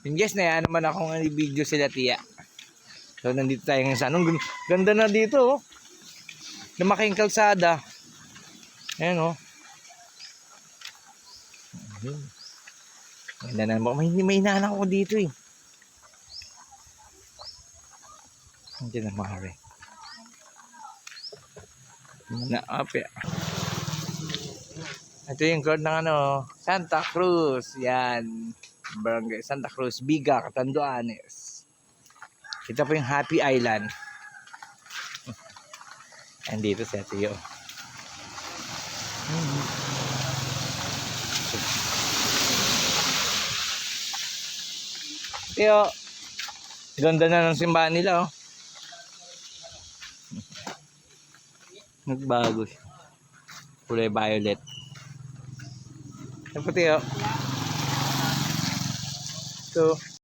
Yung guys, na naman akong video sila tiya. So, nandito tayo ngayon sa anong ganda na dito, oh. Lumaking kalsada. Ayan, oh. Ganda na. May inaanak ko dito, eh. Hindi na mahari. Naapi. Ito yung crowd ng ano, Santa Cruz. Yan. Barangay Santa Cruz, Biga, Catanduanes. Ito po yung Happy Island. Andito si Atiyo. Tiyo, ganda na ng simbahan nila, oh. Nagbago siya. Kulay violet. Ito, Tiyo. Ito.